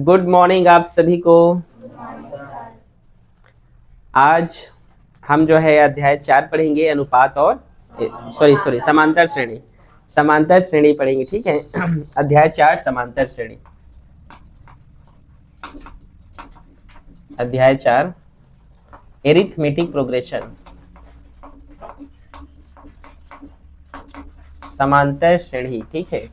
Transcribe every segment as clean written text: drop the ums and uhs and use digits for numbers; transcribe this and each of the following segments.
Good morning आप सभी को। आज हम जो है अध्याय 4 पढ़ेंगे, अनुपात और सॉरी समांतर श्रेणी पढ़ेंगे। ठीक है। अध्याय 4 समांतर श्रेणी। अध्याय 4 एरिथमेटिक प्रोग्रेशन। समांतर श्रेणी। ठीक है।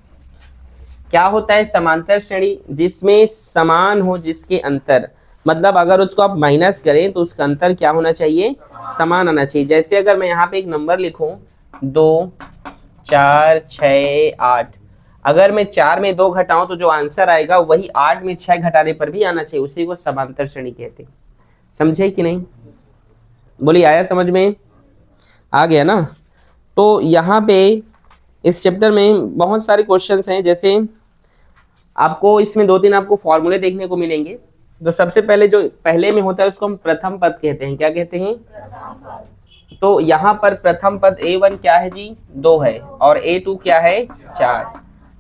क्या होता है समांतर श्रेणी? जिसमें समान हो जिसके अंतर, मतलब अगर उसको आप माइनस करें तो उसका अंतर क्या होना चाहिए? समान आना चाहिए। जैसे अगर मैं यहाँ पे एक नंबर लिखूं 2 4 6 8, अगर मैं 4 में 2 घटाऊं तो जो आंसर आएगा वही 8 में 6 घटाने पर भी आना चाहिए। उसी को समांतर श्रेणी कहते हैं। समझे कि नहीं? बोलिए, आया समझ में? आ गया ना? तो यहाँ पे इस चैप्टर में बहुत सारे क्वेश्चंस हैं। जैसे आपको इसमें 2-3 आपको फॉर्मूले देखने को मिलेंगे। तो सबसे पहले जो पहले में होता है उसको हम प्रथम पद कहते हैं। क्या कहते हैं? तो यहाँ पर प्रथम पद A1 क्या है जी? 2 है, और A2 क्या है? 4।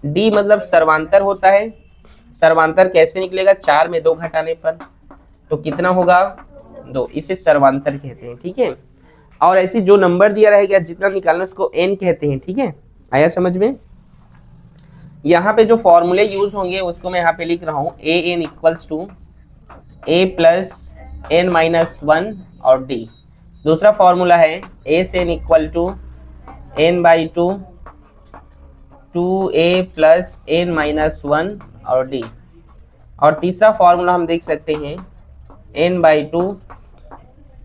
D मतलब सर्वांतर होता है। सर्वांतर कैसे निकलेगा? 4 में 2 घटाने पर। तो कितना होगा? 2। इसे सर्वांतर कहते हैं। ठीक है। और ऐसी जो नंबर दिया रहेगा जितना निकालना उसको n कहते हैं। ठीक है। आया समझ में? यहाँ पे जो फॉर्मूले यूज होंगे उसको मैं यहाँ पे लिख रहा हूँ। an equals to a plus n minus 1 और d। दूसरा फॉर्मूला है a से n equal to n by 2 2a plus n minus 1 और d। और तीसरा फॉर्मूला हम देख सकते हैं n by 2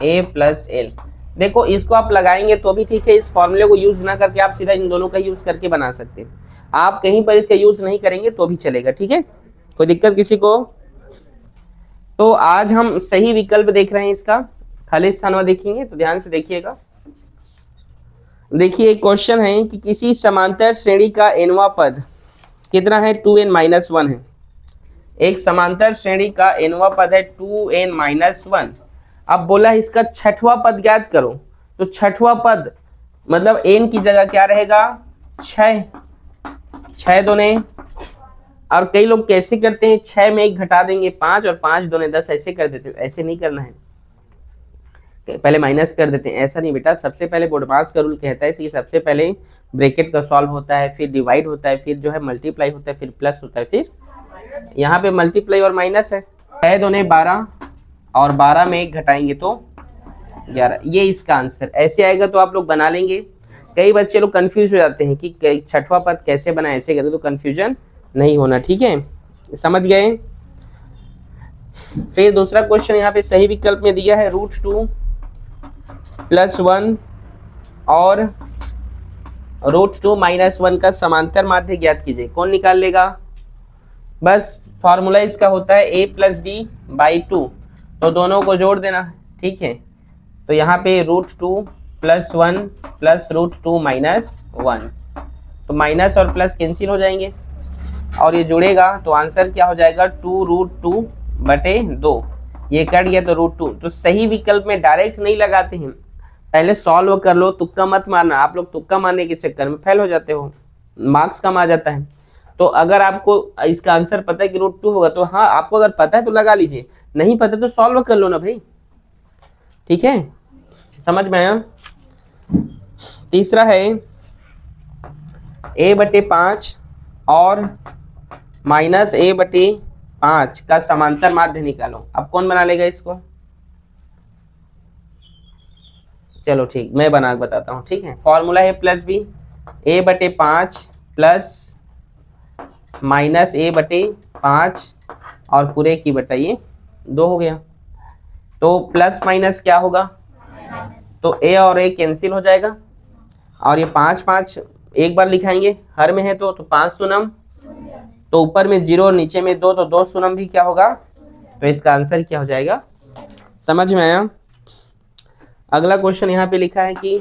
a plus l। देखो, इसको आप लगाएंगे तो भी ठीक है। इस फॉर्मूले को यूज ना करके आप सीधा इन दोनों का यूज करके बना सकते हैं। आप कहीं पर इसका यूज नहीं करेंगे तो भी चलेगा। ठीक है। कोई दिक्कत किसी को? तो आज हम सही विकल्प देख रहे हैं। इसका खाली स्थान में देखेंगे तो ध्यान से देखिएगा। देखिए, एक क्वेश्चन है कि किसी समांतर श्रेणी का nवां पद कितना है? 2n माइनस 1 है। एक समांतर श्रेणी का nवां पद है 2n माइनस 1। अब बोला इसका छठवां पद ज्ञात करो। तो छठवां पद मतलब n की जगह क्या रहेगा? 6 दूने। और कई लोग कैसे करते हैं, 6 में 1 घटा देंगे 5 और 5 दूने 10, ऐसे कर देते हैं। ऐसे नहीं करना है, पहले माइनस कर देते हैं। ऐसा नहीं बेटा, सबसे पहले बोडमास का रूल कहता है कि सबसे पहले ब्रैकेट का सॉल्व होता है, फिर डिवाइड होता है, फिर जो है मल्टीप्लाई होता है, फिर प्लस होता है, फिर यहाँ पे मल्टीप्लाई और माइनस है। 6 दूने 12 और 12 में 1 घटाएंगे तो 11। ये इसका आंसर ऐसे आएगा। तो आप लोग बना लेंगे। कई बच्चे लोग कंफ्यूज हो जाते हैं कि छठवां पद कैसे बना, ऐसे करते, तो कंफ्यूजन नहीं होना। ठीक है, समझ गए? फिर दूसरा क्वेश्चन यहाँ पे सही विकल्प में दिया है √2 प्लस 1 और √2 माइनस 1 का समांतर माध्य ज्ञात कीजिए। कौन निकाल लेगा? बस फॉर्मूला इसका होता है a प्लस बी बाई 2। तो दोनों को जोड़ देना। ठीक है। तो यहाँ पे √2 प्लस 1 प्लस √2 माइनस 1, तो माइनस और प्लस कैंसिल हो जाएंगे और ये जुड़ेगा तो आंसर क्या हो जाएगा? 2√2 बटे 2। ये कट गया तो √2। तो सही विकल्प में डायरेक्ट नहीं लगाते हैं, पहले सॉल्व कर लो। तुक्का मत मारना। आप लोग तुक्का मारने के चक्कर में फेल हो जाते हो, मार्क्स कम आ जाता है। तो अगर आपको इसका आंसर पता है कि √2 होगा तो हाँ, आपको अगर पता है तो लगा लीजिए, नहीं पता तो सॉल्व कर लो ना भाई। ठीक है, समझ में आया? तीसरा है a बटे 5 और माइनस a बटे 5 का समांतर माध्य निकालो। अब कौन बना लेगा इसको? चलो ठीक, मैं बना के बताता हूँ। ठीक है। फॉर्मूला है प्लस बी a बटे 5 प्लस माइनस a बटे 5 और पूरे की बटाइए 2 हो गया। तो प्लस माइनस क्या होगा? तो a और a कैंसिल हो जाएगा और ये 5 एक बार लिखाएंगे, हर में है तो 5 शून्यम, तो ऊपर में 0 और नीचे में 2, तो 2 शून्यम भी क्या होगा? तो इसका आंसर क्या हो जाएगा? समझ में आया? अगला क्वेश्चन यहाँ पे लिखा है कि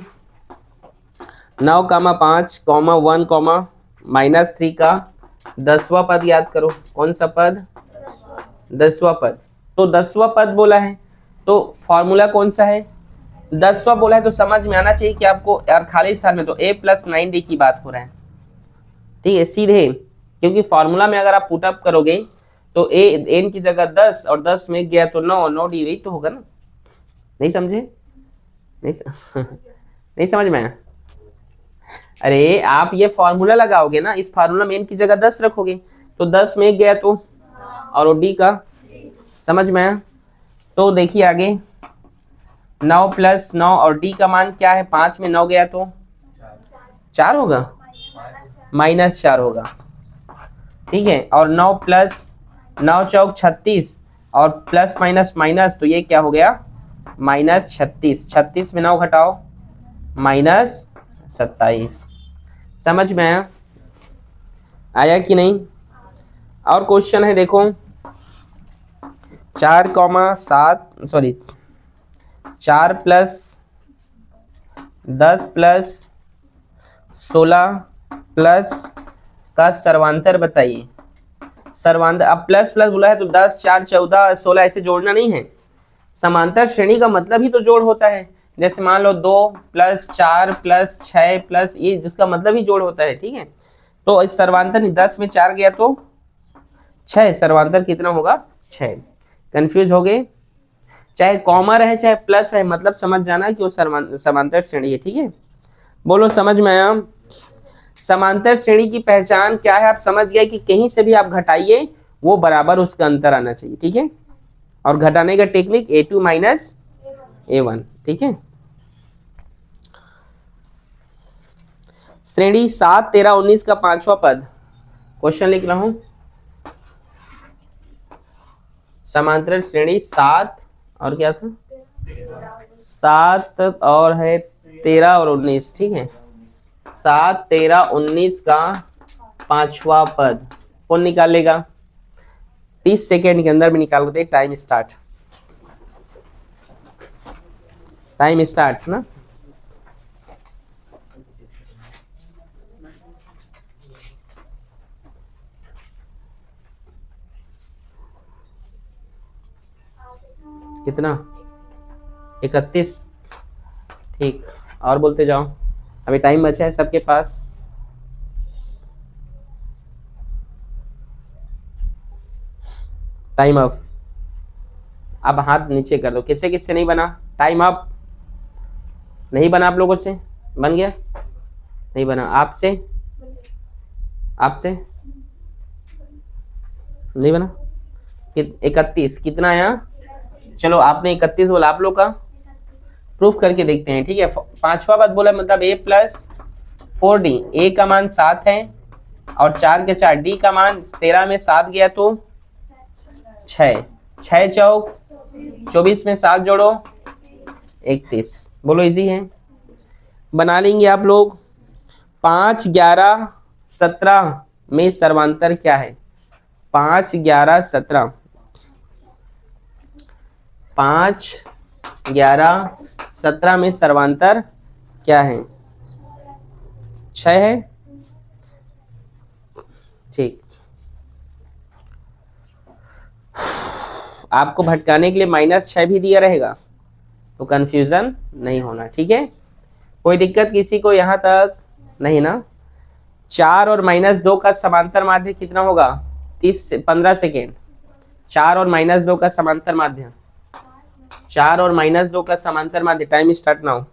9,5, 1, -3 का 10वां पद याद करो। कौन सा पद? 10वां पद। तो 10वां पद बोला है तो फॉर्मूला कौन सा है? 10वां बोला है तो समझ में आना चाहिए कि आपको यार खाली स्थान में तो a प्लस 9d की बात हो रहा है। ठीक है, सीधे, क्योंकि फॉर्मूला में अगर आप पुट अप करोगे तो ए एन की जगह 10 और 10 में गया तो 9, 9 डी, यही तो होगा ना। नहीं समझे? नहीं नहीं समझ में आया? अरे आप ये फॉर्मूला लगाओगे ना, इस फार्मूला में एन की जगह 10 रखोगे तो 10 में गया तो, और डी का, समझ में आया? तो देखिए आगे 9 प्लस 9 और डी का मान क्या है, 5 में 9 गया तो 4 होगा, -4 होगा, ठीक है। और 9 प्लस 9 चौक 36 और प्लस माइनस माइनस, तो ये क्या हो गया, -36, 36 में 9 घटाओ -27। समझ में आया? आया कि नहीं? और क्वेश्चन है देखो, 4 प्लस 10 प्लस 16 प्लस का सर्वांतर बताइए। सर्वांतर, अब प्लस प्लस बोला है तो 10 4 14 16 ऐसे जोड़ना नहीं है। समांतर श्रेणी का मतलब ही तो जोड़ होता है। जैसे मान लो 2 प्लस 4 प्लस 6 प्लस, ये जिसका मतलब ही जोड़ होता है, ठीक है। तो इस सर्वांतर 10 में 4 गया तो 6, सर्वांतर कितना होगा, 6। कंफ्यूज हो गए? चाहे कॉमा रहे चाहे प्लस रहे, मतलब समझ जाना कि वो समांतर श्रेणी है, ठीक है। बोलो समझ में आया? समांतर श्रेणी की पहचान क्या है, आप समझ गए कि कहीं से भी आप घटाइए वो बराबर उसका अंतर आना चाहिए, ठीक है। और घटाने का टेक्निक a2 माइनस a1, ठीक है। श्रेणी 7 13 19 का 5वां पद, क्वेश्चन लिख रहा हूं। समांतर श्रेणी 7 और क्या था, 7 और है 13 और 19, ठीक है। 7 13 19 का 5वां पद कौन निकालेगा? 30 सेकेंड के अंदर में निकाल दे। टाइम स्टार्ट, टाइम स्टार्ट ना। कितना? 31, ठीक। और बोलते जाओ, अभी टाइम बचा है सबके पास। Time up. अब हाथ नीचे कर दो, किससे किससे नहीं बना। Time up. नहीं बना आप लोगों से? बन गया? नहीं बना। आपसे? आपसे नहीं बना? 31 कितना आया? चलो आपने 31 बोला, आप लोग का प्रूफ करके देखते हैं, ठीक है। 5वां पद बोला मतलब a प्लस 4d, a का मान 7 है और 4 के 4, d का मान 13 में 7 गया तो 6, 6 चौक 24 में 7 जोड़ो 31। बोलो इजी है, बना लेंगे आप लोग। 5 11 17 में सर्वांतर क्या है? 5 11 17, 5 11 17 में सर्वांतर क्या है? 6 है, ठीक। आपको भटकाने के लिए -6 भी दिया रहेगा तो कंफ्यूजन नहीं होना, ठीक है। कोई दिक्कत किसी को यहाँ तक नहीं ना? 4 और -2 का समांतर माध्य कितना होगा? 15 सेकेंड। 4 और -2 का समांतर माध्य, 4 और -2 का समांतर माध्य। Time start now.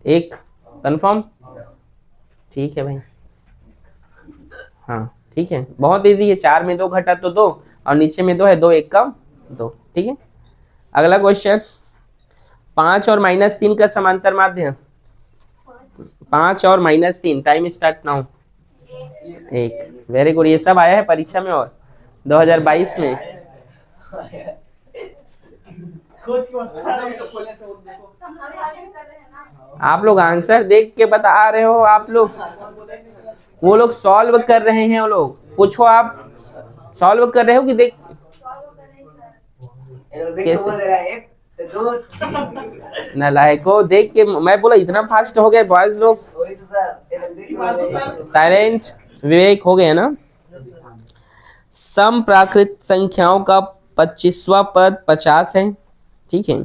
1 कंफर्म? ठीक है भाई, हाँ ठीक है, बहुत इजी है। 4 में 2 घटा तो 2 और नीचे में 2 है, 2 1 का 2, ठीक है। अगला क्वेश्चन, 5 और -3 का समांतर माध्य। 5 और -3, time start now. 1, very good. ये सब आया है परीक्षा में और 2022 में। आप लोग आंसर देख के बता रहे हो, आप लोग, वो लोग सॉल्व कर रहे हैं। वो लोग पूछो, आप सॉल्व कर रहे हो कि देख कैसे? नालायको, देख के मैं बोला इतना फास्ट हो गए बॉयज लोग। साइलेंट, विवेक हो गया ना। सम प्राकृत संख्याओं का 25वां पद 50 है, ठीक है।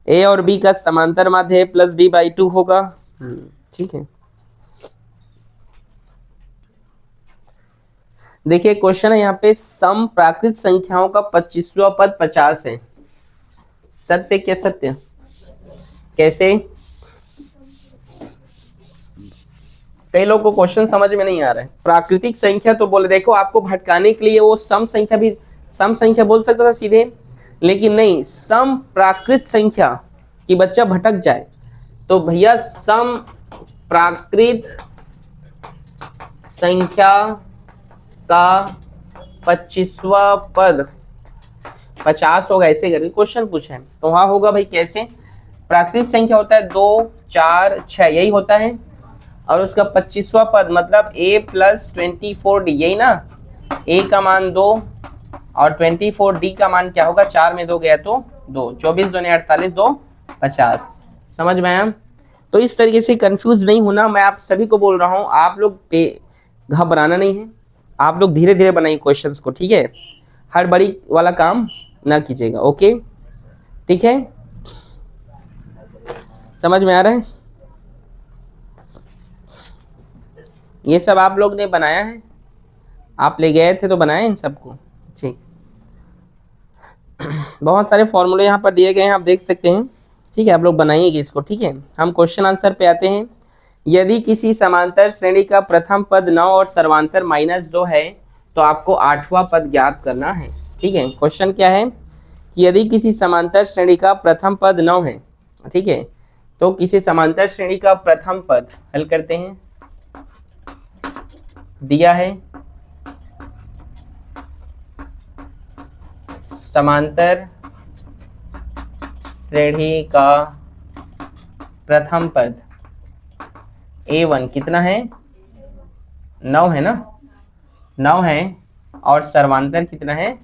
a और b का समांतर माध्य a + b/2 होगा, ठीक है। देखिए क्वेश्चन है यहाँ पे, सम प्राकृत संख्याओं का 25वां पद 50 है, सत्य क्या सत्य? कैसे? कई लोगों को क्वेश्चन समझ में नहीं आ रहा है। प्राकृतिक संख्या तो बोले, देखो आपको भटकाने के लिए वो सम संख्या भी, सम संख्या बोल सकता था सीधे, लेकिन नहीं, सम प्राकृत संख्या कि बच्चा भटक जाए, तो भैया सम प्राकृत संख्या का 25वां पद 50 होगा, ऐसे करके क्वेश्चन पूछा है। तो वहां होगा भाई कैसे? प्राकृतिक संख्या होता है 2, 4, 6, यही होता है, और उसका 25वां पद मतलब a + 24d, यही ना? a का मान 2 और 24d का मान क्या होगा? 4 में 2 गया तो 2, 24 दूनी 48, 2 50। समझ में आया? तो इस तरीके से कंफ्यूज नहीं होना, मैं आप सभी को बोल रहा हूँ, आप लोग पे घबराना नहीं है, आप लोग धीरे धीरे बनाइए क्वेश्चंस को, ठीक है? हड़बड़ी वाला काम ना कीजिएगा, ओके? ठीक है, समझ में आ रहा है? ये सब आप लोग ने बनाया है, आप ले गए थे तो बनाए इन सबको, ठीक। बहुत सारे फॉर्मूले यहाँ पर दिए गए हैं, आप देख सकते हैं, ठीक है? आप लोग बनाइएगा इसको, ठीक है? हम क्वेश्चन आंसर पे आते हैं। यदि किसी समांतर श्रेणी का प्रथम पद 9 और सर्वांतर -2 है तो आपको 8वां पद ज्ञात करना है, ठीक है? क्वेश्चन क्या है कि यदि किसी समांतर श्रेणी का प्रथम पद 9 है, ठीक है, तो किसी समांतर श्रेणी का प्रथम पद हल करते हैं, दिया है समांतर श्रेणी का प्रथम पद a1 कितना है? 9 है ना? 9 है, और सर्वांतर कितना है?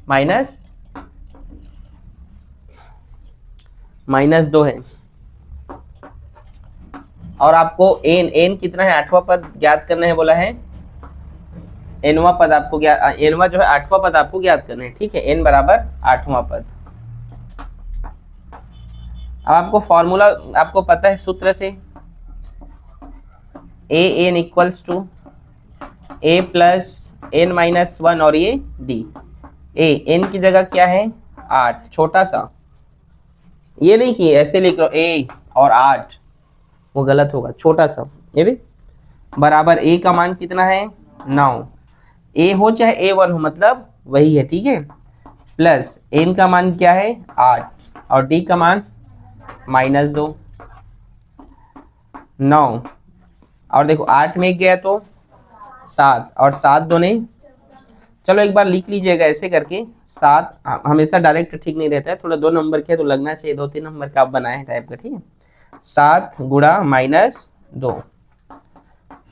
-2 है, और आपको n कितना है? 8वां पद ज्ञात करना है बोला है, nवां पद आपको ज्ञात, nवां जो है 8वां पद आपको ज्ञात करना है, ठीक है? n बराबर 8वां पद। अब आपको फॉर्मूला आपको पता है सूत्र से, an equals to a + n-1 और ये d। n की जगह क्या है? 8, छोटा सा, ये नहीं कि ऐसे लिख लो a और 8, वो गलत होगा, छोटा सा, ये भी बराबर a का मान कितना है? 9, a हो चाहे a1 हो, मतलब वही है, ठीक है? प्लस n का मान क्या है? 8, और d का मान -2, 9, और देखो 8 में गया तो 7, और 7 दूने, चलो एक बार लिख लीजिएगा ऐसे करके, 7 हमेशा डायरेक्ट ठीक नहीं रहता है, थोड़ा 2 नंबर के तो लगना चाहिए, 2-3 नंबर का आप बनाए हैं टाइप का, ठीक है? 7 गुणा -2,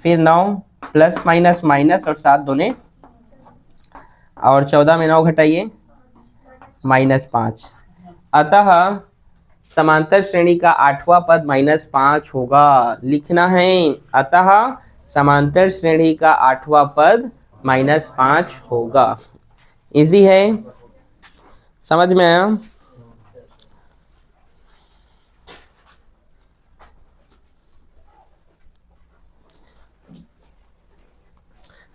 फिर 9 प्लस माइनस माइनस, और 7 दूने, और 14 में 9 घटाइए -5, अतः समांतर श्रेणी का 8वां पद -5 होगा, लिखना है, अतः समांतर श्रेणी का 8वां पद -5 होगा। इजी है, समझ में आया?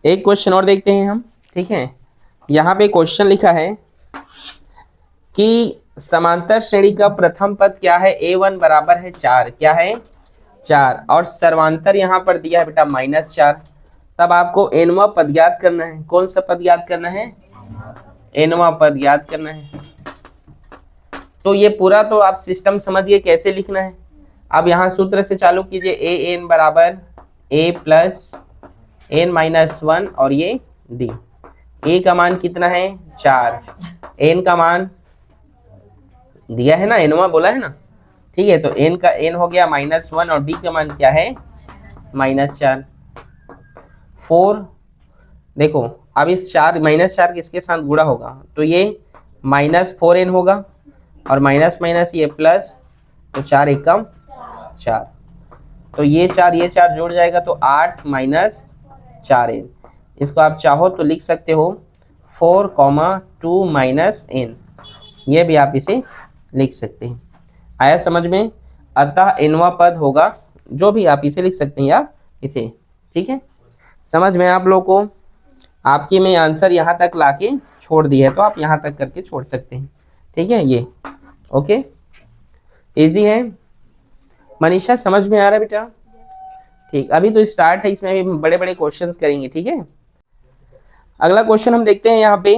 एक क्वेश्चन और देखते हैं हम, ठीक है? यहाँ पे क्वेश्चन लिखा है कि समांतर श्रेणी का प्रथम पद क्या है? a1 बराबर है 4, क्या है? 4, और सर्वांतर यहाँ पर दिया है बेटा -4, तब आपको nवां पद ज्ञात करना है। कौन सा पद ज्ञात करना है? nवां पद ज्ञात करना है। तो ये पूरा तो आप सिस्टम समझिए कैसे लिखना है। अब यहाँ सूत्र से चालू कीजिए, an बराबर a + n-1 और ये d। a का मान कितना है? 4, n का मान दिया है ना, nवां बोला है ना, ठीक है? तो n हो गया -1, और d का मान क्या है? -4। 4, देखो अब इस -4 किसके साथ गुणा होगा? तो ये -4n होगा, और माइनस माइनस ये प्लस, तो 4 एकम 4, तो ये 4 जुड़ जाएगा, तो 8 - 4n। इसको आप चाहो तो लिख सकते हो 4, 2 - n, ये भी आप इसे लिख सकते हैं। आया समझ में? अतः nवां पद होगा, जो भी आप इसे लिख सकते हैं या इसे, ठीक है? समझ में आप लोगों को? आपके में आंसर यहाँ तक लाके छोड़ दिया है, तो आप यहाँ तक करके छोड़ सकते हैं। ठीक है, ये ओके, इजी है। मनीषा समझ में आ रहा है बेटा? ठीक, अभी तो स्टार्ट है, इसमें भी बड़े बड़े क्वेश्चंस करेंगे। ठीक है, अगला क्वेश्चन हम देखते हैं। यहाँ पे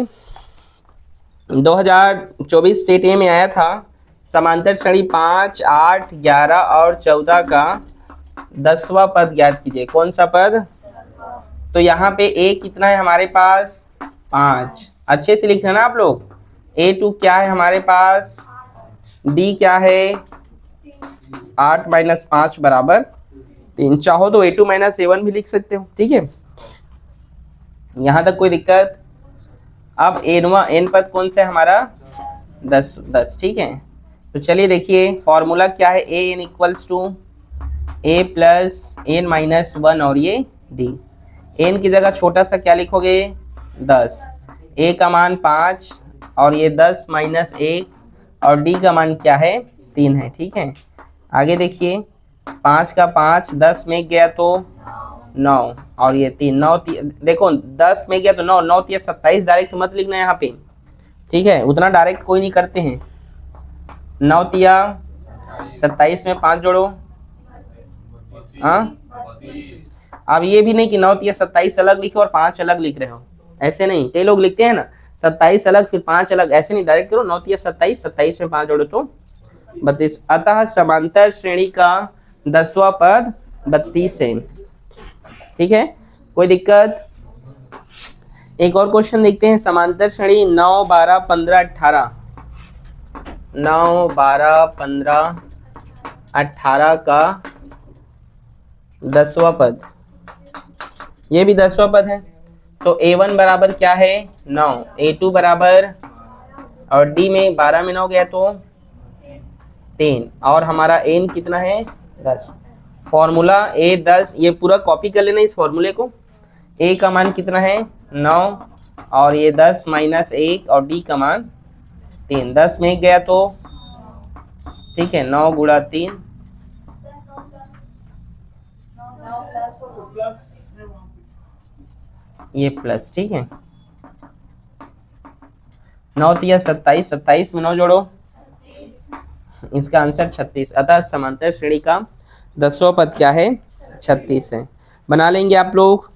2024 सेट ए में आया था, समांतर श्रेणी 5, 8, 11 और 14 का 10वां पद ज्ञात कीजिए। कौन सा पद? तो यहाँ पे ए कितना है हमारे पास? 5। अच्छे से लिखना ना आप लोग। A2 क्या है हमारे पास? डी क्या है? 8 - 5 बराबर 3। चाहो तो A2 - A1 भी लिख सकते हो। ठीक है, यहाँ तक कोई दिक्कत? अब एन पद कौन सा है हमारा? 10। ठीक है, तो चलिए देखिए फॉर्मूला क्या है। A N equals to A plus N -1 और ये डी। एन की जगह छोटा सा क्या लिखोगे? 10। ए का मान 5 और ये 10 - 1 और डी का मान क्या है? 3 है। ठीक है, आगे देखिए 5 का 5 10 में गया तो 9 और ये 3 9 देखो 10 में गया तो 9 9 3 27। डायरेक्ट मत लिखना यहाँ पे। ठीक है, उतना डायरेक्ट कोई नहीं करते हैं। 9 3 27 में 5 जोड़ो। हाँ, अब ये भी नहीं कि 9 3 27 अलग लिखे और 5 अलग लिख रहे हो, ऐसे नहीं। कई लोग लिखते हैं ना 27 अलग फिर 5 अलग, ऐसे नहीं, डायरेक्ट करो। 9 3 27 27 में 5 जोड़ो तो 32। अतः समांतर श्रेणी का 10वां पद 32 है। ठीक है, कोई दिक्कत? एक और क्वेश्चन देखते हैं। समांतर श्रेणी 9 12 15 18 9 12 15 18 का 10वां पद, ये भी 10वां पद है। तो A1 बराबर क्या है? 9। A2 बराबर, और D में 12 में 9 गया तो 3 और हमारा N कितना है? 10। फॉर्मूला A10, ये पूरा कॉपी कर लेना इस फॉर्मूले को। A का मान कितना है? 9 और ये 10 - 1 और D का मान 3। 10 में गया तो ठीक है 9 गुणा 3 ये प्लस। ठीक है, 9 3 27 27 में 9 जोड़ो, इसका आंसर 36। अतः समांतर श्रेणी का 10वां पद क्या है? 36 है। बना लेंगे आप लोग।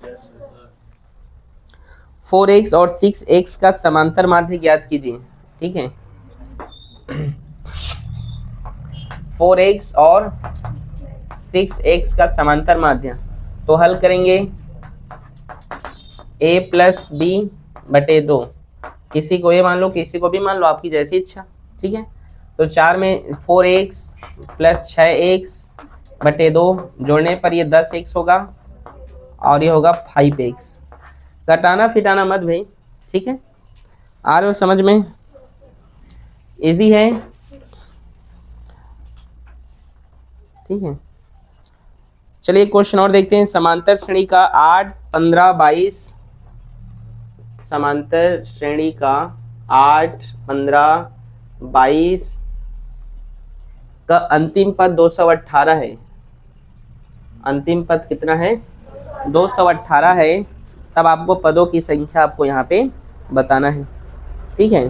4x और 6x का समांतर माध्य ज्ञात कीजिए। ठीक है, 4x और 6x का समांतर माध्य, तो हल करेंगे a + b बटे 2। किसी को ये मान लो, किसी को भी मान लो, आपकी जैसी इच्छा। ठीक है, तो 4 में 4x + 6x बटे 2 जोड़ने पर ये 10x होगा और ये होगा 5x। घटाना फिटाना मत भाई। ठीक है, आ रहे हो समझ में? इजी है। ठीक है, चलिए क्वेश्चन और देखते हैं। समांतर श्रेणी का 8 15 22, समांतर श्रेणी का 8 15 22 का अंतिम पद 218 है। अंतिम पद कितना है? 218 है। तब आपको पदों की संख्या आपको यहाँ पे बताना है। ठीक है,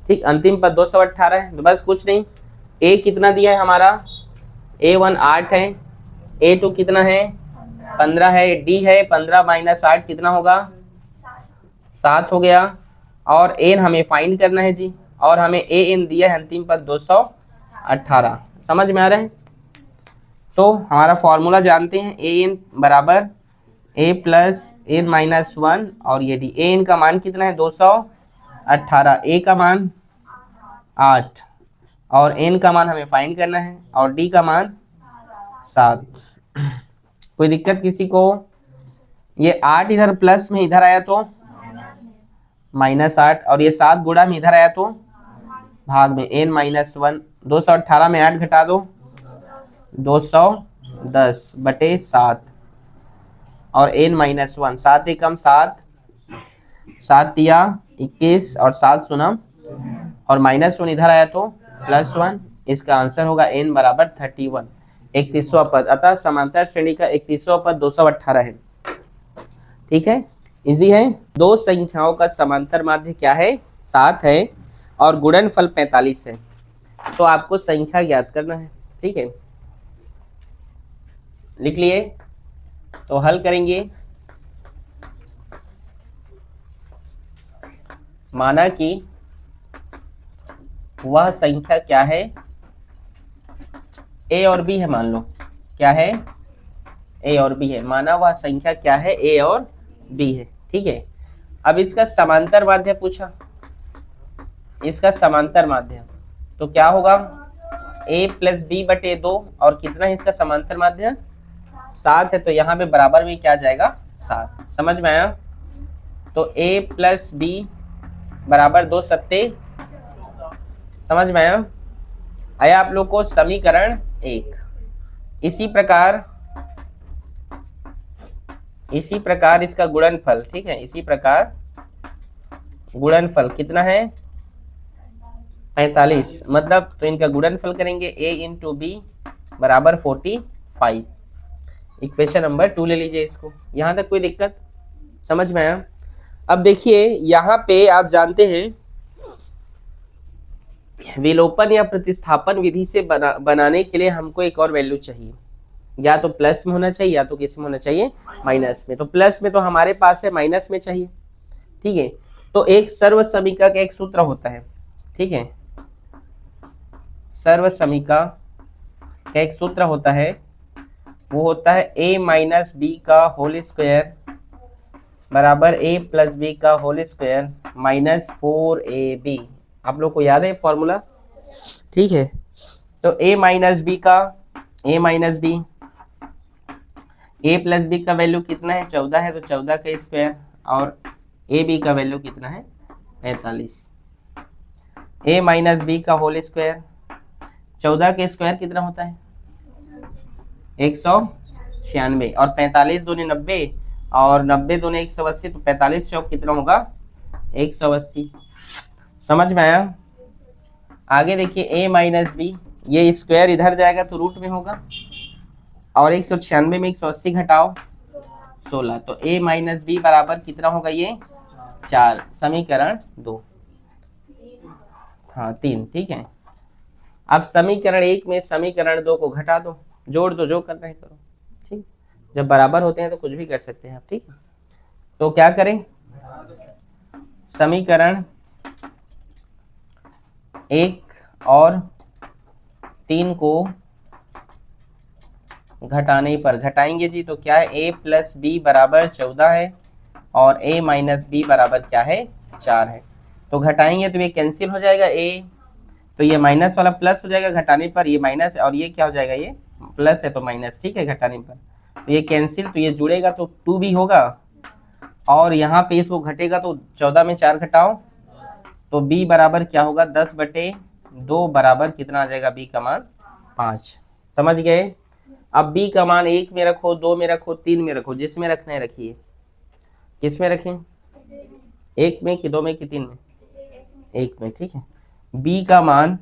ठीक, अंतिम पद 218 है। तो बस कुछ नहीं, A कितना दिया है हमारा? A1 8 है, A2 कितना है? 15 है, D है 15 - 8 कितना होगा? 7 हो गया। और N हमें फाइंड करना है जी, और हमें AN दिया है अंतिम पद 218। समझ में आ रहा है? तो हमारा फॉर्मूला जानते हैं। AN बराबर A + N - 1 और ये D। AN का मान कितना है? 218। A का मान 8 और N का मान हमें फाइंड करना है और D का मान 7। कोई दिक्कत किसी को? ये 8 इधर प्लस में इधर आया तो -8 और ये 7 गुणा में इधर आया तो भाग में N - 1। 218 में 8 घटा दो, 210 बटे 7 और N - 1। 7 एकम 7, 7 तिया 21 और 7 सुनम और -1 इधर आया तो +1। इसका आंसर होगा N बराबर 31। 31वां पद, अतः समांतर श्रेणी का 31वां पद 218 है। ठीक है, इजी है। दो संख्याओं का समांतर माध्य क्या है? 7 है और गुणनफल 45 है। तो आपको संख्या ज्ञात करना है। ठीक है, लिख लिए? तो हल करेंगे। माना कि वह संख्या क्या है? ए और बी है, मान लो। क्या है? ए और बी है। माना वह संख्या क्या है? ए और बी है। ठीक है, अब इसका समांतर माध्य पूछा, इसका समांतर माध्य तो क्या होगा? a प्लस बी बटे 2, और कितना है इसका समांतर माध्य? 7 है, तो यहाँ पे बराबर में क्या जाएगा? 7। समझ में आया? तो a प्लस बी बराबर 2 सत्ते। समझ में आया? आया आप लोग को समीकरण 1। इसी प्रकार इसका गुणनफल, ठीक है, इसी प्रकार गुणनफल कितना है? 45। मतलब तो इनका गुणनफल करेंगे a इंटू बी बराबर 45। इक्वेशन नंबर 2 ले लीजिए इसको। यहाँ तक कोई दिक्कत? समझ में आया? अब देखिए यहाँ पे आप जानते हैं विलोपन या प्रतिस्थापन विधि से बनाने के लिए हमको एक और वैल्यू चाहिए, या तो प्लस में होना चाहिए या तो किस में होना चाहिए? माइनस में। तो प्लस में तो हमारे पास है, माइनस में चाहिए। ठीक है, तो एक सर्व समीका का एक सूत्र होता है। ठीक है, सर्व समीका का एक सूत्र होता है, वो होता है a माइनस बी का होल स्क्वायर बराबर a प्लस बी का होल स्क्वायर माइनस 4ab। आप लोग को याद है फॉर्मूला? ठीक है, तो a minus B a plus B का वैल्यू कितना है? 14 है, तो 14 का स्क्वायर, और ए बी का वैल्यू कितना है? 45। a माइनस बी का होल स्क्वायर, 14 के स्क्वायर कितना होता है? 196, और 45 दूनी 90, और 90 दूनी 180, तो 45 चौक कितना होगा? 180। समझ में आया? आगे देखिए a माइनस बी, ये स्क्वायर इधर जाएगा तो रूट में होगा, और 196 में 180 घटाओ 16, तो a माइनस बी बराबर कितना होगा? ये 4। समीकरण 2, हाँ 3। ठीक है, अब समीकरण 1 में समीकरण 2 को घटा दो, जोड़ दो, जो करना है करो। ठीक, जब बराबर होते हैं तो कुछ भी कर सकते हैं आप। ठीक है, तो क्या करें? समीकरण 1 और 3 को घटाने पर घटाएंगे जी, तो क्या है? a प्लस बी बराबर 14 है और a माइनस बी बराबर क्या है? 4 है। तो घटाएंगे तो ये कैंसिल हो जाएगा a, तो ये माइनस वाला प्लस हो जाएगा घटाने पर, ये माइनस, और ये क्या हो जाएगा? ये प्लस है तो माइनस। ठीक है, घटाने पर तो ये कैंसिल, तो ये जुड़ेगा तो 2 भी होगा, और यहाँ पे इसको घटेगा तो 14 में 4 घटाओ, तो b बराबर क्या होगा? 10 बटे 2 बराबर कितना आ जाएगा? b का मान 5। समझ गए? अब b का मान 1 में रखो, 2 में रखो, 3 में रखो, जिसमें रखना है रखिए। किस में रखें? 1 में कि 2 में कि 3 में? 1 में। ठीक है, b का मान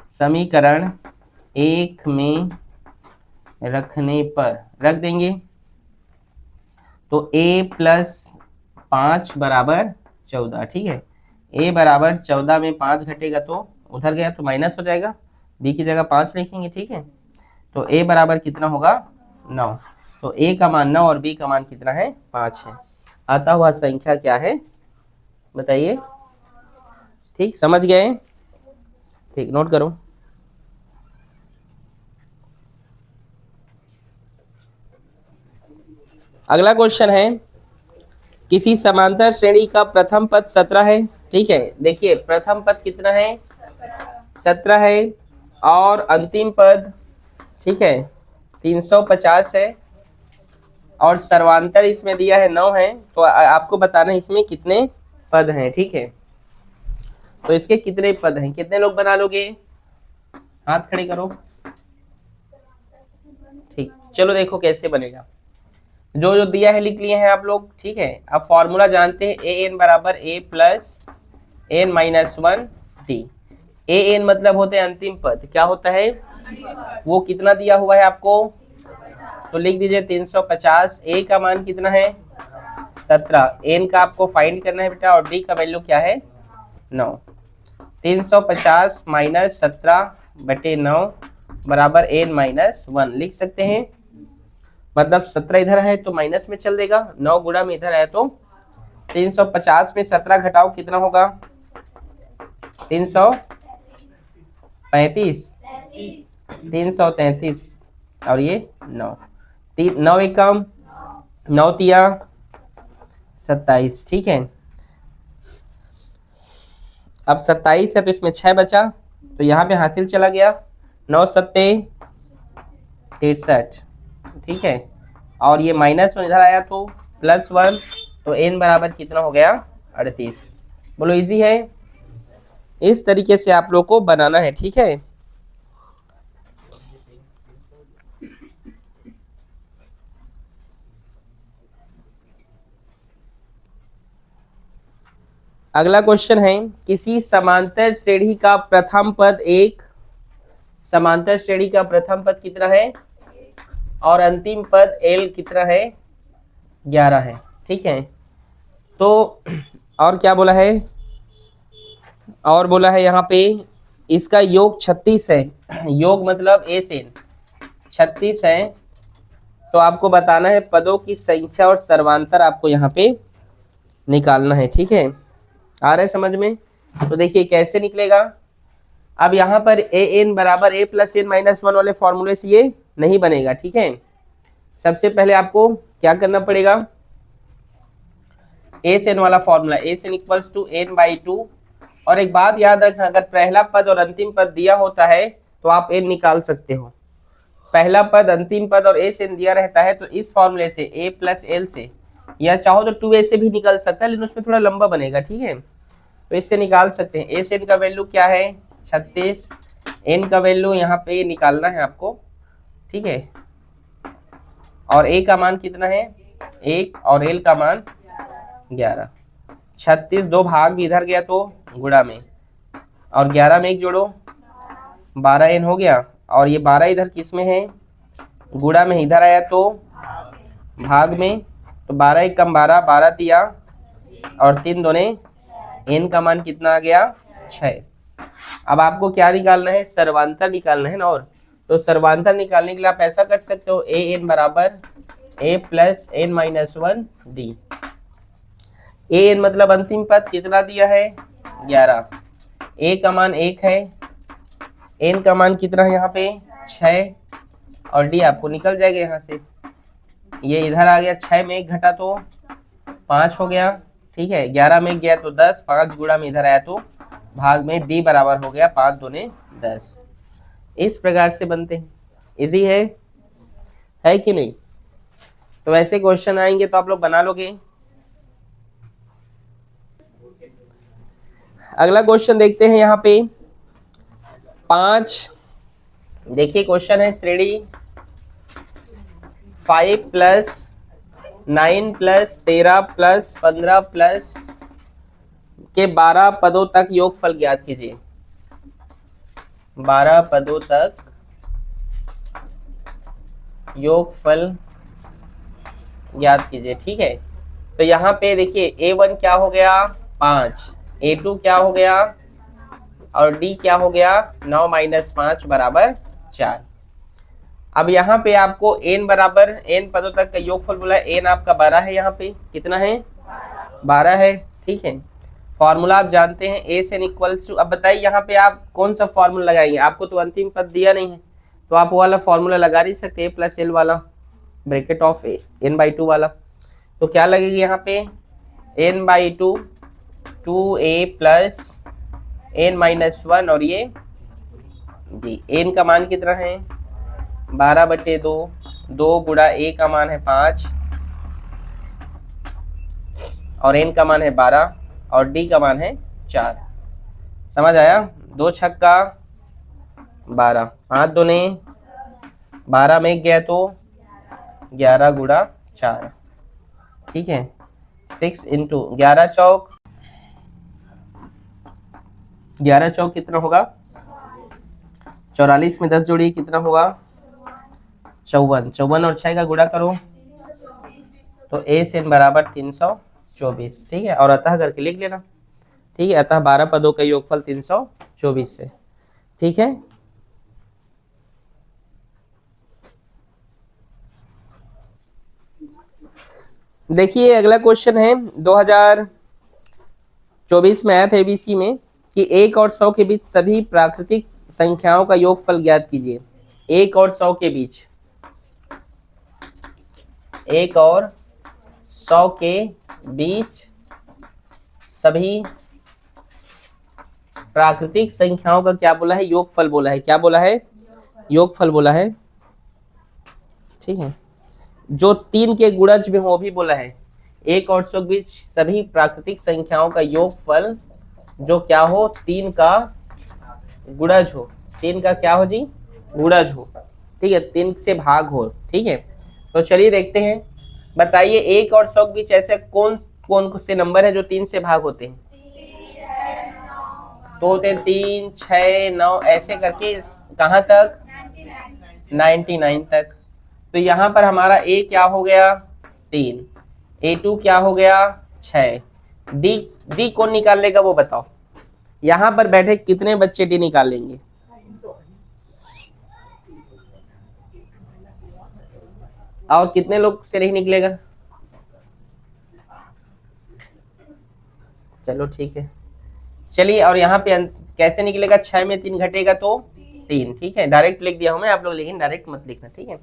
समीकरण 1 में रखने पर रख देंगे, तो a प्लस 5 बराबर 14। ठीक है, a बराबर 14 में 5 घटेगा तो उधर गया तो माइनस हो जाएगा, b की जगह 5 लिखेंगे। ठीक है, तो a बराबर कितना होगा? 9। तो a का मान 9 और b का मान कितना है? 5 है। आता हुआ संख्या क्या है बताइए? ठीक, समझ गए? ठीक, नोट करो। अगला क्वेश्चन है, किसी समांतर श्रेणी का प्रथम पद 17 है। ठीक है, देखिए प्रथम पद कितना है? 17 है, और अंतिम पद, ठीक है, 350 है, और सर्वांतर इसमें दिया है 9 है। तो आपको बताना इसमें कितने पद हैं। ठीक है, तो इसके कितने पद हैं? कितने लोग बना लोगे? हाथ खड़े करो। ठीक, चलो देखो कैसे बनेगा। जो जो दिया है लिख लिए हैं आप लोग। ठीक है, अब फॉर्मूला जानते हैं, ए एन बराबर a plus N minus 1 T. A N मतलब होते हैं अंतिम पद। क्या होता है? वो कितना दिया हुआ है आपको, तो लिख दीजिए 350। ए का मान कितना है 17, एन का आपको फाइंड करना है बेटा, और डी का वैल्यू क्या है 9। 350 माइनस 17/9 बराबर एन माइनस 1 लिख सकते हैं। मतलब 17 इधर है तो माइनस में चल देगा, 9 गुणा में इधर है तो 350 में 17 घटाओ कितना होगा 335, 333 और ये 9, 9 एकम 9 तिया 27। ठीक है, अब 27 है तो इसमें 6 बचा, तो यहाँ पे हासिल चला गया, 9 सत्ते 63। ठीक है, और ये -1 इधर आया तो +1, तो n बराबर कितना हो गया 38। बोलो इजी है, इस तरीके से आप लोग को बनाना है। ठीक है, अगला क्वेश्चन है, किसी समांतर श्रेणी का प्रथम पद 1, समांतर श्रेणी का प्रथम पद कितना है और अंतिम पद l कितना है 11 है। ठीक है, तो और क्या बोला है, और बोला है यहाँ पे इसका योग 36 है, योग मतलब a से n 36 है, तो आपको बताना है पदों की संख्या और सर्वांतर आपको यहाँ पे निकालना है। ठीक है, आ रहा है समझ में, तो देखिए कैसे निकलेगा। अब यहाँ पर ए एन बराबर a प्लस एन माइनस 1 वाले फॉर्मूले से ये नहीं बनेगा। ठीक है, सबसे पहले आपको क्या करना पड़ेगा, ए से एन वाला फॉर्मूला, ए से एन इक्वल्स टू n/2, और एक बात याद रखना, अगर पहला पद और अंतिम पद दिया होता है तो आप n निकाल सकते हो। पहला पद अंतिम पद और a से n दिया रहता है तो इस फॉर्मूले से a प्लस l से, या चाहो तो 2a से भी निकल सकता है, लेकिन उसमें थोड़ा लंबा बनेगा। ठीक है, तो इससे निकाल सकते हैं। a से n का वैल्यू क्या है 36, n का वैल्यू यहाँ पे निकालना है आपको। ठीक है, और a का मान कितना है 1 और l का मान 11। 36 दो भाग भी इधर गया तो गुणा में, और 11 में 1 जोड़ो 12n हो गया, और ये 12 इधर किस में है गुणा में, इधर आया तो भाग में, तो 12 1 कम 12, 12 तिया और 3 दूने n का मान कितना आ गया 6। अब आपको क्या निकालना है, सर्वांतर निकालना है ना, और तो सर्वांतर निकालने के लिए आप ऐसा कर सकते हो, ए एन बराबर a plus N minus 1 D. A N मतलब अंतिम पद कितना दिया है 11, a का मान 1 है, n का मान कितना है यहाँ पे 6, और d आपको निकल जाएगा यहाँ से, ये इधर आ गया, 6 में 1 घटा तो 5 हो गया। ठीक है, 11 में 1 गया तो 10, 5 गुणा में इधर आया तो भाग में, d बराबर हो गया 5 दूने 10। इस प्रकार से बनते हैं, इजी है कि नहीं। तो वैसे क्वेश्चन आएंगे तो आप लोग बना लोगे। अगला क्वेश्चन देखते हैं यहाँ पे 5। देखिए क्वेश्चन है, श्रेणी 5 प्लस 9 प्लस 13 प्लस 15 प्लस के 12 पदों तक योगफल ज्ञात कीजिए। 12 पदों तक योगफल ज्ञात कीजिए। ठीक है, तो यहाँ पे देखिए a1 क्या हो गया 5, a2 क्या हो गया, और d क्या हो गया 9 माइनस 5 बराबर 4। अब यहाँ पे आपको n बराबर n पदों तक का योगफल बोला है, n आपका 12 है, यहाँ पे कितना है 12 है। ठीक है, फॉर्मूला आप जानते हैं a से n इक्वल्स टू, अब बताइए यहाँ पे आप कौन सा फॉर्मूला लगाएंगे, आपको तो अंतिम पद दिया नहीं है तो आप वो वाला फॉर्मूला लगा नहीं सकते, a प्लस एल वाला, ब्रैकेट ऑफ n/2 वाला। तो क्या लगेगी यहाँ पे n/2 2a plus n minus 1, और ये d, n का मान कितना है 12/2, 2 गुणा a का मान है 5 और n का मान है 12 और d का मान है 4। समझ आया, 2 छक्का 12, 5 दूने 12 में 1 गया तो 11 गुणा 4। ठीक है, 6 इंटू 11 चौक, 11 चौक कितना होगा 44 में 10 जोड़िए कितना होगा 54। 54 और 6 का गुणा करो तो ए से n बराबर 324। ठीक है, और अतः करके लिख लेना। ठीक है, अतः 12 पदों का योगफल 324 है। ठीक है, देखिए अगला क्वेश्चन है 2024 में आया था एबीसी में कि 1 और 100 के बीच सभी प्राकृतिक संख्याओं का योगफल ज्ञात कीजिए। 1 और 100 के बीच, 1 और 100 के बीच सभी प्राकृतिक संख्याओं का क्या बोला है, योगफल बोला है। क्या बोला है, योगफल बोला है। ठीक है, जो 3 के गुणज में हो वो भी बोला है। 1 और 100 के बीच सभी प्राकृतिक संख्याओं का योगफल जो क्या हो, 3 का गुणज हो। 3 का क्या हो जी, गुणज हो। ठीक है, 3 से भाग हो। ठीक है, तो चलिए देखते हैं। बताइए 1 और 100 के बीच ऐसे कौन कौन से नंबर है जो 3 से भाग होते हैं। तो होते हैं 3, 6, 9 ऐसे करके कहाँ तक, 99 तक। तो यहाँ पर हमारा ए क्या हो गया 3, A2 क्या हो गया 6, डी कौन निकाल लेगा वो बताओ। यहाँ पर बैठे कितने बच्चे डी निकाल लेंगे, और कितने लोग से नहीं निकलेगा। चलो ठीक है, चलिए। और यहाँ पे कैसे निकलेगा, 6 में 3 घटेगा तो 3। ठीक है, डायरेक्ट लिख दिया हूँ मैं, आप लोग लेकिन डायरेक्ट मत लिखना। ठीक है,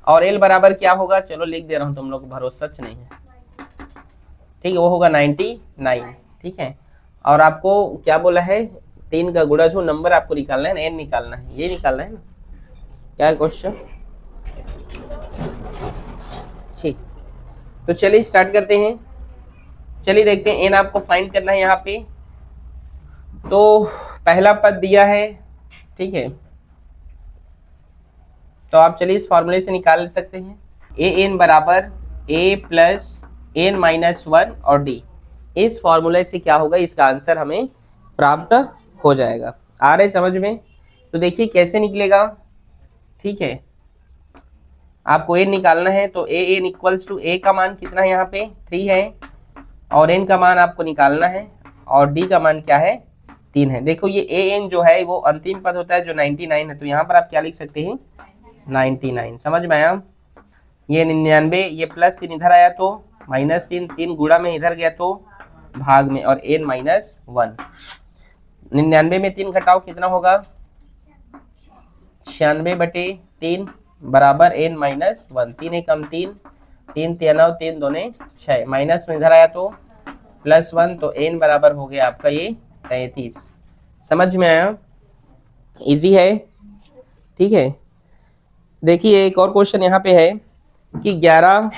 और एल बराबर क्या होगा, चलो लिख दे रहा हूँ, तुम लोग को भरोसा सच नहीं है। ठीक है, वो होगा 99। ठीक है, और आपको क्या बोला है, 3 का गुणा जो नंबर आपको निकालना है ना, एन निकालना है, ये निकालना है ना। क्या क्वेश्चन, ठीक। तो चलिए स्टार्ट करते हैं। चलिए देखते हैं, एन आपको फाइंड करना है यहाँ पे। तो पहला पद दिया है। ठीक है, तो आप चलिए इस फॉर्मूले से निकाल सकते हैं। ए एन बराबर ए प्लस एन माइनस 1 और डी। इस फॉर्मूले से क्या होगा, इसका आंसर हमें प्राप्त हो जाएगा। आ रहे समझ में। तो देखिए कैसे निकलेगा। ठीक है, आपको एन निकालना है, तो ए एन इक्वल्स टू ए का मान कितना है, यहाँ पे 3 है, और एन का मान आपको निकालना है, और डी का मान क्या है 3 है। देखो ये ए एन जो है वो अंतिम पद होता है जो 99 है, तो यहाँ पर आप क्या लिख सकते हैं 99। समझ में आया। ये 99, ये प्लस 3 इधर आया तो -3, 3 गुणा में इधर गया तो भाग में, और n माइनस 1। 99 में 3 घटाओ कितना होगा 96/3 बराबर n माइनस 1। 3 एकम 3, 3 3 9, 3 दूने 6, माइनस में इधर आया तो +1, तो n बराबर हो गया आपका ये 33। समझ में आया, इजी है। ठीक है, देखिए एक और क्वेश्चन यहाँ पे है कि 11,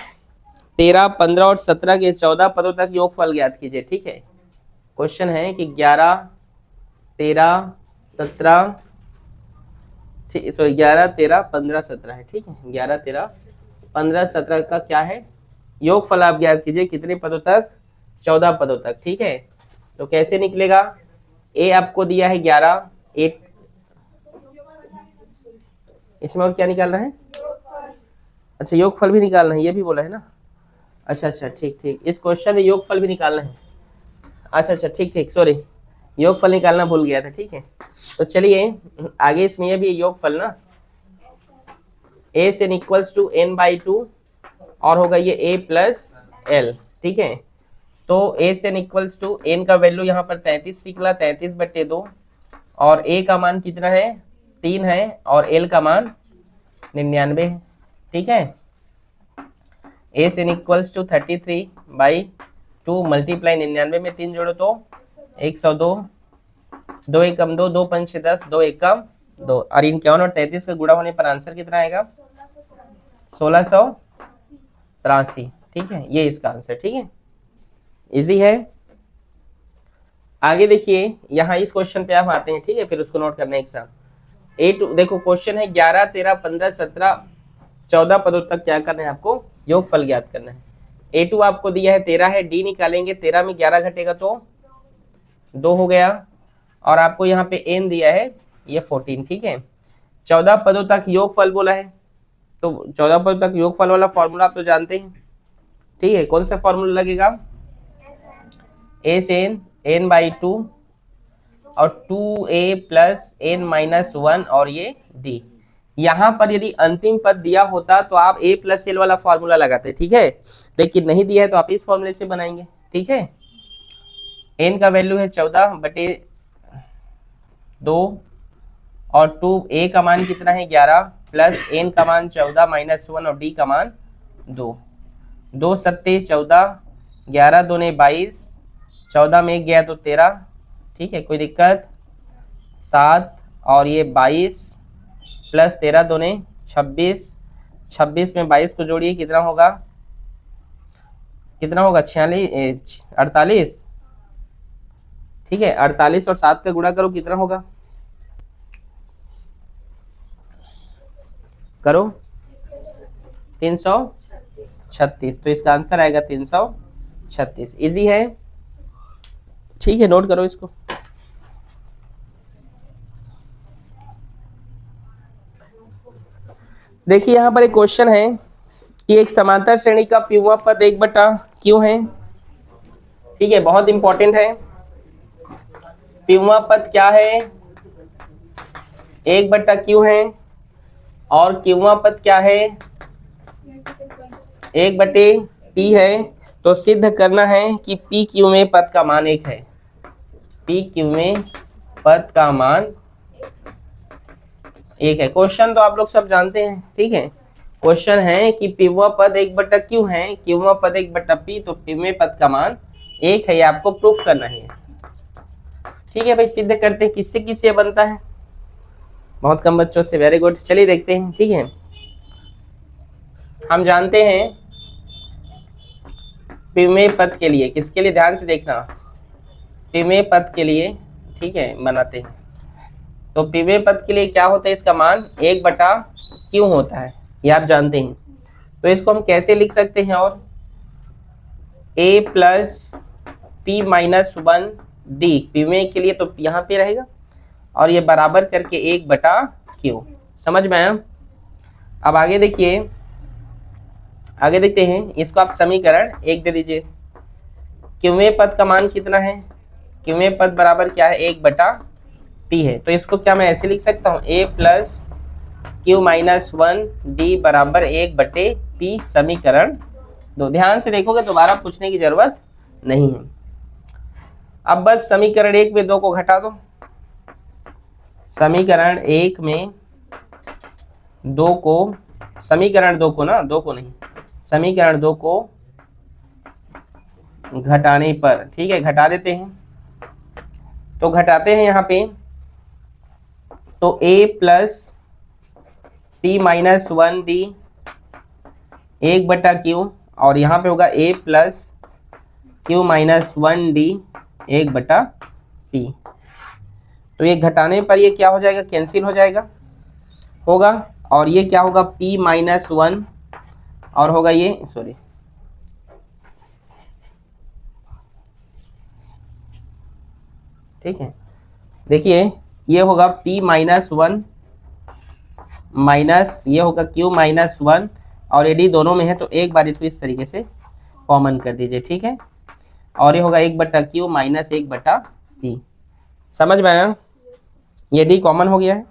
13, 15 और 17 के 14 पदों तक योगफल ज्ञात कीजिए। ठीक है, क्वेश्चन है कि 11, 13, 17, ठीक, सॉरी 11, 13, 15, 17 है। ठीक है, 11, 13, 15, 17 का क्या है योगफल आप ज्ञात कीजिए। कितने पदों तक, 14 पदों तक। ठीक है, तो कैसे निकलेगा, ए आपको दिया है 11, 8, इसमें और क्या निकालना है, अच्छा योगफल भी निकालना है, ये भी बोला है ना। अच्छा ठीक ठीक, इस क्वेश्चन में योगफल भी निकालना है। अच्छा ठीक ठीक, सॉरी योगफल निकालना भूल गया था। ठीक है, तो चलिए आगे इसमें ये भी योगफल ना, ए से इक्वल्स टू n/2 और होगा ये a प्लस एल। ठीक है, तो a से इक्वल्स टू n का वैल्यू यहाँ पर 33 निकला, 33/2, और a का मान कितना है 3 है, और l का मान 99 है। ठीक है, a से इक्वल्स टू 33/2 मल्टीप्लाई 99 में 3 जोड़ो तो 102, 2 एकम 2, 2 पंच 10, 2 एकम 2, और 51 और 33 का गुणा होने पर आंसर कितना आएगा 1683। ठीक है, ये इसका आंसर। ठीक है, इजी है। आगे देखिए, यहाँ इस क्वेश्चन पे आप आते हैं। ठीक है, फिर उसको नोट करना है एग्जाम। A2 देखो क्वेश्चन है 11, 13, 15, 17, 14 पदों तक क्या करना है आपको योगफल ज्ञात करना है। A2 आपको दिया है 13 है, डी निकालेंगे, 13 में 11 घटेगा तो 2 हो गया, और आपको यहाँ पे n दिया है ये 14। ठीक है, 14 पदों तक योगफल बोला है, तो 14 पदों तक योगफल वाला फॉर्मूला आप तो जानते हैं, ठीक है। कौन सा फॉर्मूला लगेगा, एस एन एन बाई 2 और 2a प्लस एन माइनस 1 और ये d। यहाँ पर यदि अंतिम पद दिया होता तो आप a प्लस एल वाला फॉर्मूला लगाते, ठीक है, लेकिन नहीं दिया है तो आप इस फॉर्मूले से बनाएंगे, ठीक है। n का वैल्यू है 14 बटे 2 और 2a का मान कितना है 11 प्लस n का मान 14 माइनस 1 और d का मान 2। 2 सत्ते 14, 11 दूने 22, 14 में 1 गया तो 13, ठीक है, कोई दिक्कत। 7 और ये 22 प्लस 13 दूने 26, 26 में 22 को जोड़िए कितना होगा, कितना होगा 48, ठीक है। 48 और 7 का गुणा करो कितना होगा, करो 336, तो इसका आंसर आएगा 336। इजी है, ठीक है, नोट करो इसको। देखिए यहाँ पर एक क्वेश्चन है कि एक समांतर श्रेणी का पीवा पद 1/q है, ठीक है, बहुत इंपॉर्टेंट है। पीवा पद क्या है, 1/q है, और क्यूवा पद क्या है 1/p है। तो सिद्ध करना है कि पी क्यू में पद का मान 1 है, पी क्यू में पद का मान 1 है। क्वेश्चन तो आप लोग सब जानते हैं, ठीक है। क्वेश्चन है कि पीवा पद 1/q है, क्यूवा पद 1/p, तो पी में पद का मान 1 है, ये आपको प्रूफ करना है, ठीक है भाई। सिद्ध करते हैं, किससे किससे बनता है, बहुत कम बच्चों से, वेरी गुड। चलिए देखते हैं, ठीक है। हम जानते हैं पिमे पद के लिए, किसके लिए, ध्यान से देखना, पिमे पद के लिए, ठीक है, बनाते हैं। तो पिमे पद के लिए क्या होता है, इसका मान 1/q होता है, ये आप जानते हैं। तो इसको हम कैसे लिख सकते हैं, और a plus p minus 1d, पिमे के लिए तो यहाँ पे रहेगा, और ये बराबर करके 1/q, समझ में आया। अब आगे देखिए, आगे देखते हैं, इसको आप समीकरण 1 दे दीजिए। क्यूमे पद का मान कितना है, क्यूमे पद बराबर क्या है 1/p है, तो इसको क्या मैं ऐसे लिख सकता हूँ, a plus q minus 1d बराबर 1/p, समीकरण 2। ध्यान से देखोगे, दोबारा पूछने की जरूरत नहीं है। अब बस समीकरण 1 में 2 को घटा दो, समीकरण 1 में 2 को, समीकरण 2 को ना, 2 को नहीं, समीकरण 2 को घटाने पर, ठीक है, घटा देते हैं। तो घटाते हैं यहाँ पे, तो a plus p minus 1d 1/q, और यहाँ पे होगा a plus q minus 1d 1/p। तो ये घटाने पर ये क्या हो जाएगा, कैंसिल हो जाएगा, होगा, और ये क्या होगा p माइनस 1, और होगा ये, सॉरी, ठीक है। देखिए ये होगा p माइनस 1 माइनस ये होगा q माइनस 1, और यदि दोनों में है तो एक बार इसको इस तरीके से कॉमन कर दीजिए, ठीक है, और ये होगा 1/q माइनस 1/p, समझ में आया। ये d कॉमन हो गया है,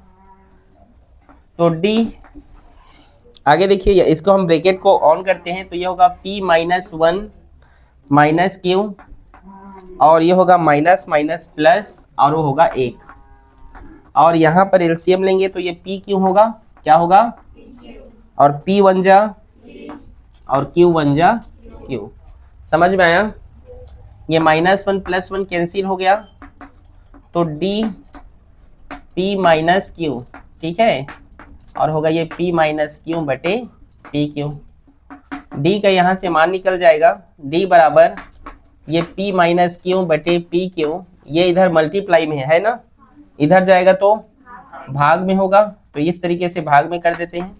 तो d, आगे देखिए, इसको हम ब्रैकेट को ऑन करते हैं, तो ये होगा p माइनस 1 माइनस q, और ये होगा माइनस माइनस प्लस, और वो होगा 1, और यहाँ पर एलसीएम लेंगे तो ये p क्यों होगा, क्या होगा, और p 1 जा और q 1 जा q, समझ में आया। ये -1 + 1 कैंसिल हो गया, तो d p माइनस q, ठीक है, और होगा ये p माइनस q बटे p q। d का यहाँ से मान निकल जाएगा, d बराबर ये p माइनस q बटे p q, ये इधर मल्टीप्लाई में है ना, इधर जाएगा तो भाग में होगा, तो इस तरीके से भाग में कर देते हैं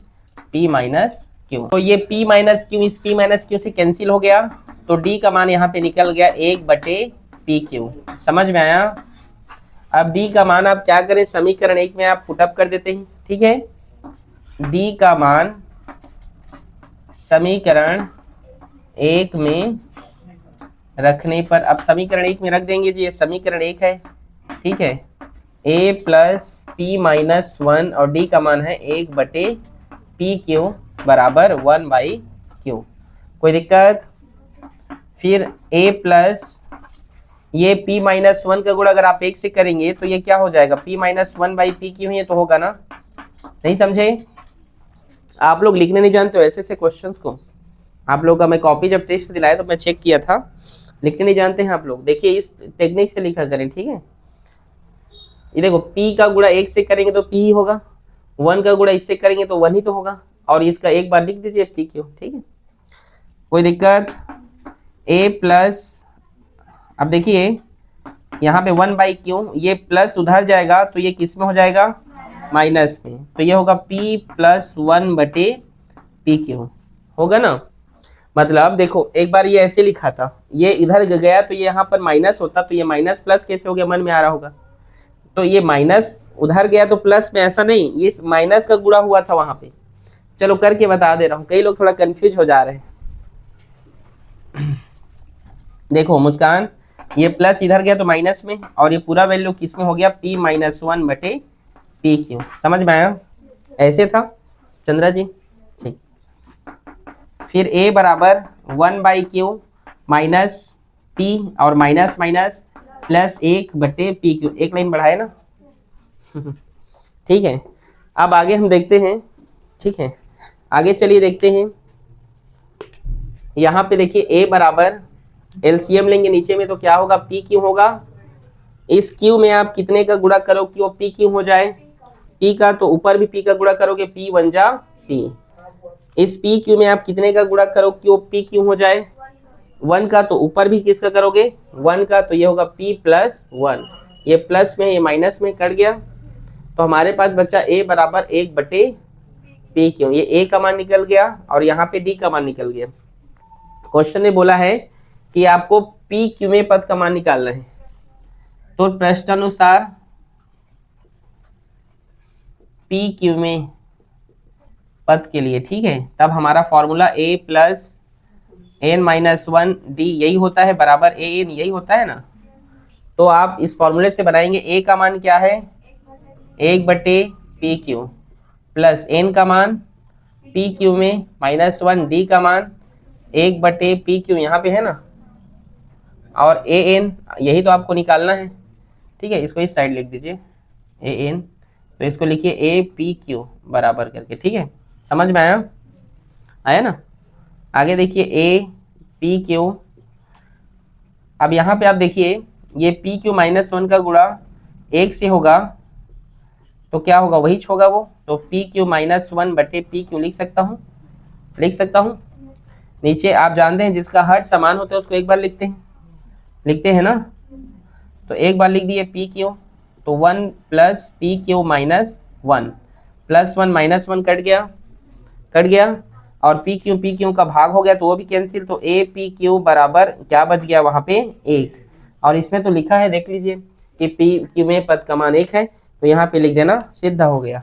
p माइनस q। तो ये p माइनस q इस p माइनस q से कैंसिल हो गया, तो d का मान यहाँ पे निकल गया 1/p q, समझ में आया। अब d का मान आप क्या करें, समीकरण 1 में आप पुटअप कर देते हैं, ठीक है। डी का मान समीकरण 1 में रखने पर, अब समीकरण 1 में रख देंगे जी, ये समीकरण 1 है, ठीक है। a प्लस पी माइनस 1 और d का मान है 1/p/q बराबर 1/q। कोई दिक्कत? फिर a प्लस ये p माइनस 1 का गुणा अगर आप 1 से करेंगे तो ये क्या हो जाएगा, p माइनस 1/p/q ये तो होगा ना, नहीं समझे? आप लोग लिखने नहीं जानते हो ऐसे ऐसे क्वेश्चंस को, आप लोग का मैं कॉपी जब टेस्ट दिलाया तो मैं चेक किया था, लिखने नहीं जानते हैं आप लोग। देखिए इस टेक्निक से लिखा करें, ठीक है। ये देखो p का गुणा 1 से करेंगे तो p ही होगा, 1 का गुणा इससे करेंगे तो 1 ही तो होगा, और इसका एक बार लिख दीजिए p/q, ठीक है। कोई दिक्कत? a प्लस, अब देखिए यहाँ पे 1/q, ये प्लस उधर जाएगा तो ये किस में हो जाएगा, माइनस में, तो ये होगा p प्लस 1/p/q होगा ना। मतलब देखो एक बार ये ऐसे लिखा था, ये इधर गया तो ये यहाँ पर माइनस होता, तो ये माइनस प्लस कैसे हो गया, मन में आ रहा होगा। तो ये माइनस उधर गया तो प्लस में, ऐसा नहीं, ये माइनस का गुणा हुआ था वहां पे। चलो करके बता दे रहा हूँ, कई लोग थोड़ा कंफ्यूज हो जा रहे हैं। देखो मुस्कान, ये प्लस इधर गया तो माइनस में, और ये पूरा वैल्यू किस में हो गया, p माइनस 1/p/q। समझ में आया? ऐसे था चंद्रा जी, ठीक। फिर a बराबर 1/q माइनस p और माइनस माइनस प्लस 1/p/q, एक लाइन बढ़ाए ना। ठीक है, अब आगे हम देखते हैं, ठीक है। आगे चलिए देखते हैं, यहाँ पे देखिए a बराबर एलसीएम लेंगे नीचे में तो क्या होगा, p/q होगा। इस q में आप कितने का गुणा करो कि वो p/q हो जाए, p का, तो ऊपर भी p का गुणा करोगे, p 1 जा p। इस p/q में आप कितने का गुणा करो कि वो p/q हो जाए, 1 का, तो ऊपर भी किसका करोगे, 1 का, तो ये होगा p प्लस 1। ये प्लस में ये माइनस में कट गया, तो हमारे पास बचा a बराबर 1/p/q। ये a का मान निकल गया और यहाँ पे d का मान निकल गया। क्वेश्चन ने बोला है कि आपको p/q में पद का मान निकालना है, तो प्रश्नानुसार p/q में पद के लिए, ठीक है, तब हमारा formula a plus n-1 d यही होता है, बराबर an यही होता है ना। तो आप इस फॉर्मूले से बनाएंगे, a का मान क्या है, 1/p/q प्लस n का मान p/q में -1, d का मान 1/p/q यहाँ पे है ना, और an यही तो आपको निकालना है, ठीक है। इसको इस साइड लिख दीजिए an, तो इसको लिखिए a/p/q बराबर करके, ठीक है। समझ में आया? आया ना। आगे देखिए a/p/q, अब यहाँ पे आप देखिए ये p/q -1 का गुणा 1 से होगा तो क्या होगा, वही होगा वो, तो p/q -1/p/q लिख सकता हूँ। नीचे आप जानते हैं जिसका हर समान होता है उसको एक बार लिखते हैं ना, तो एक बार लिख दिए p/q, तो 1 प्लस p/q -1 प्लस 1 -1 कट गया, और p/q का भाग हो गया तो वो भी कैंसिल, तो a/p/q बराबर क्या बच गया वहां पे, 1। और इसमें तो लिखा है, देख लीजिए कि p/q में पद का मान 1 है, तो यहाँ पे लिख देना, सिद्ध हो गया।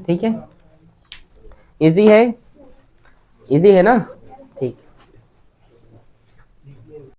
ठीक है, इजी है ना।